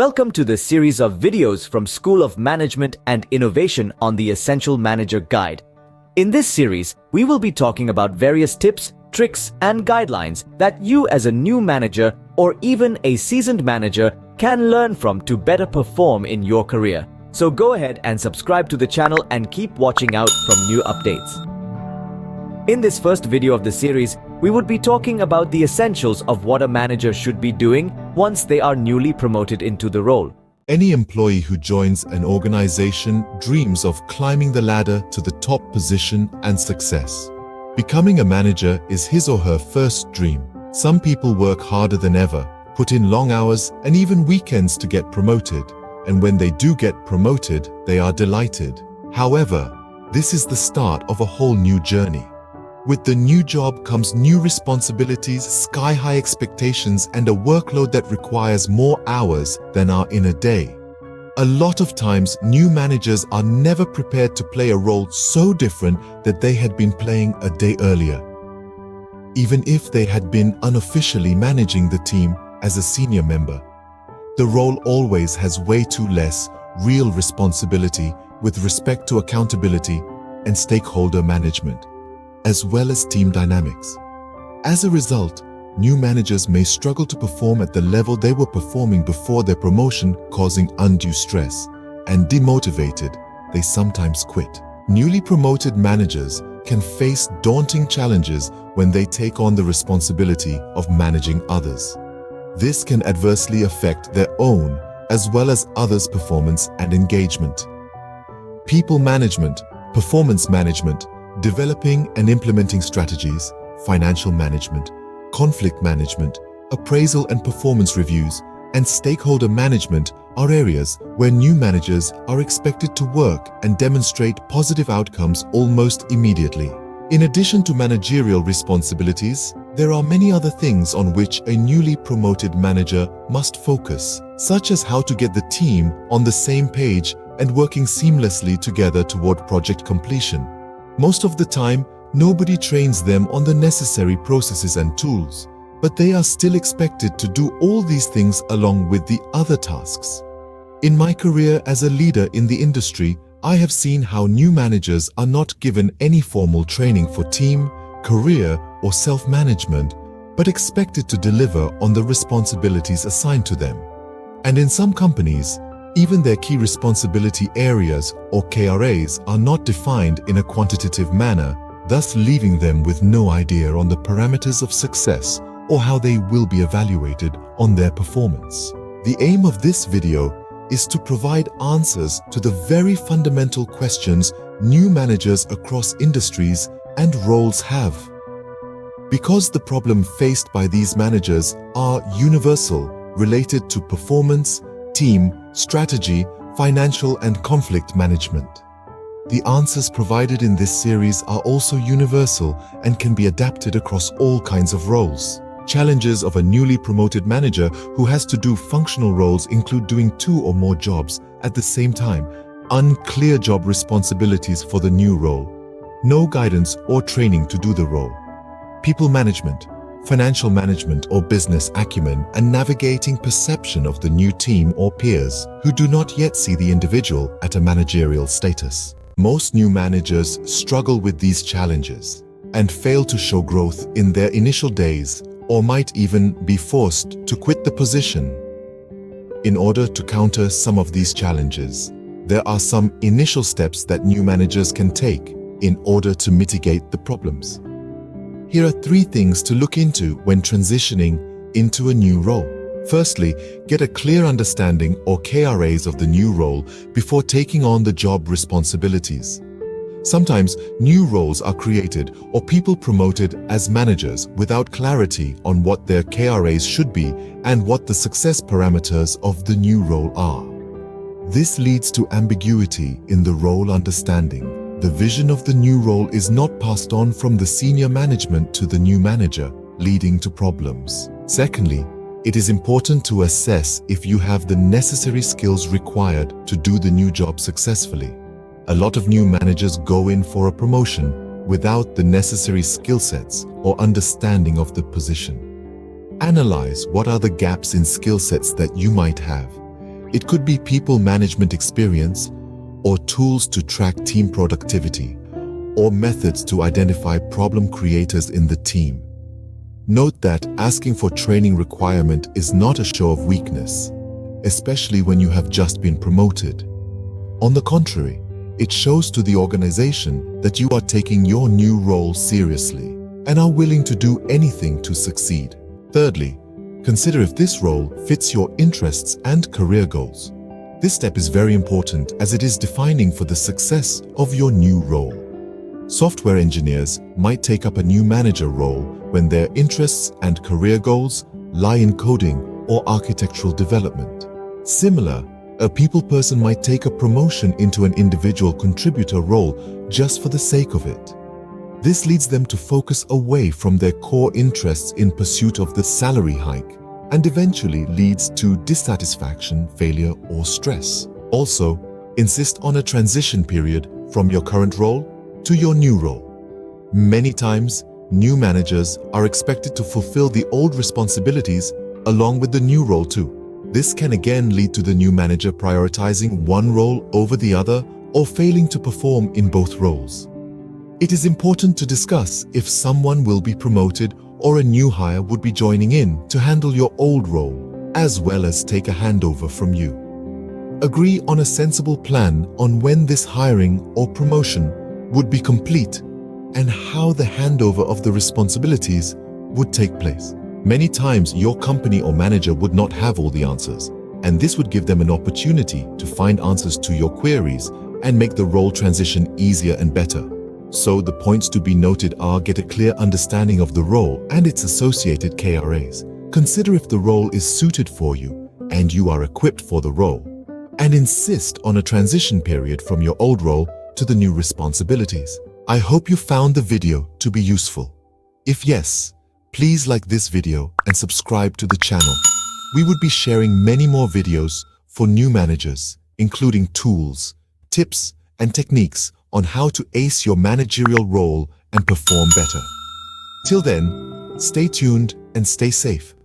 Welcome to this series of videos from School of Management and Innovation on the Essential Manager Guide. In this series, we will be talking about various tips, tricks, and guidelines that you as a new manager or even a seasoned manager can learn from to better perform in your career. So go ahead and subscribe to the channel and keep watching out from new updates. In this first video of the series, we would be talking about the essentials of what a manager should be doing once they are newly promoted into the role. Any employee who joins an organization dreams of climbing the ladder to the top position and success. Becoming a manager is his or her first dream. Some people work harder than ever, put in long hours and even weekends to get promoted. And when they do get promoted, they are delighted. However, this is the start of a whole new journey. With the new job comes new responsibilities, sky-high expectations, and a workload that requires more hours than are in a day. A lot of times, new managers are never prepared to play a role so different that they had been playing a day earlier. Even if they had been unofficially managing the team as a senior member, the role always has way too less real responsibility with respect to accountability and stakeholder management, as well as team dynamics. As a result, new managers may struggle to perform at the level they were performing before their promotion, causing undue stress. And demotivated, they sometimes quit. Newly promoted managers can face daunting challenges when they take on the responsibility of managing others. This can adversely affect their own as well as others' performance and engagement. People management, performance management, developing and implementing strategies, financial management, conflict management, appraisal and performance reviews, and stakeholder management are areas where new managers are expected to work and demonstrate positive outcomes almost immediately. In addition to managerial responsibilities, there are many other things on which a newly promoted manager must focus, such as how to get the team on the same page and working seamlessly together toward project completion. Most of the time, nobody trains them on the necessary processes and tools, but they are still expected to do all these things along with the other tasks. In my career as a leader in the industry, I have seen how new managers are not given any formal training for team, career, or self-management, but expected to deliver on the responsibilities assigned to them. And in some companies, even their key responsibility areas or KRAs are not defined in a quantitative manner, thus leaving them with no idea on the parameters of success or how they will be evaluated on their performance. The aim of this video is to provide answers to the very fundamental questions new managers across industries and roles have. Because the problem faced by these managers are universal, related to performance, team, strategy, financial and conflict management. The answers provided in this series are also universal and can be adapted across all kinds of roles. Challenges of a newly promoted manager who has to do functional roles include doing 2 or more jobs at the same time, unclear job responsibilities for the new role, no guidance or training to do the role, people management, financial management or business acumen, and navigating perception of the new team or peers who do not yet see the individual at a managerial status. Most new managers struggle with these challenges and fail to show growth in their initial days or might even be forced to quit the position. In order to counter some of these challenges, there are some initial steps that new managers can take in order to mitigate the problems. Here are 3 things to look into when transitioning into a new role. Firstly, get a clear understanding or KRAs of the new role before taking on the job responsibilities. Sometimes new roles are created or people promoted as managers without clarity on what their KRAs should be and what the success parameters of the new role are. This leads to ambiguity in the role understanding. The vision of the new role is not passed on from the senior management to the new manager, leading to problems. Secondly, it is important to assess if you have the necessary skills required to do the new job successfully. A lot of new managers go in for a promotion without the necessary skill sets or understanding of the position. Analyze what are the gaps in skill sets that you might have It could be people management experience, or tools to track team productivity, or methods to identify problem creators in the team. Note that asking for training requirement is not a show of weakness, especially when you have just been promoted. On the contrary, it shows to the organization that you are taking your new role seriously and are willing to do anything to succeed. Thirdly, consider if this role fits your interests and career goals. This step is very important as it is defining for the success of your new role. Software engineers might take up a new manager role when their interests and career goals lie in coding or architectural development. Similar, a people person might take a promotion into an individual contributor role just for the sake of it. This leads them to focus away from their core interests in pursuit of the salary hike and eventually leads to dissatisfaction, failure, or stress. Also, insist on a transition period from your current role to your new role. Many times, new managers are expected to fulfill the old responsibilities along with the new role too. This can again lead to the new manager prioritizing one role over the other or failing to perform in both roles. It is important to discuss if someone will be promoted or a new hire would be joining in to handle your old role, as well as take a handover from you. Agree on a sensible plan on when this hiring or promotion would be complete and how the handover of the responsibilities would take place. Many times your company or manager would not have all the answers, and this would give them an opportunity to find answers to your queries and make the role transition easier and better. So the points to be noted are: get a clear understanding of the role and its associated KRAs. Consider if the role is suited for you and you are equipped for the role, and insist on a transition period from your old role to the new responsibilities. I hope you found the video to be useful. If yes, please like this video and subscribe to the channel. We would be sharing many more videos for new managers, including tools, tips, and techniques on how to ace your managerial role and perform better. Till then, stay tuned and stay safe.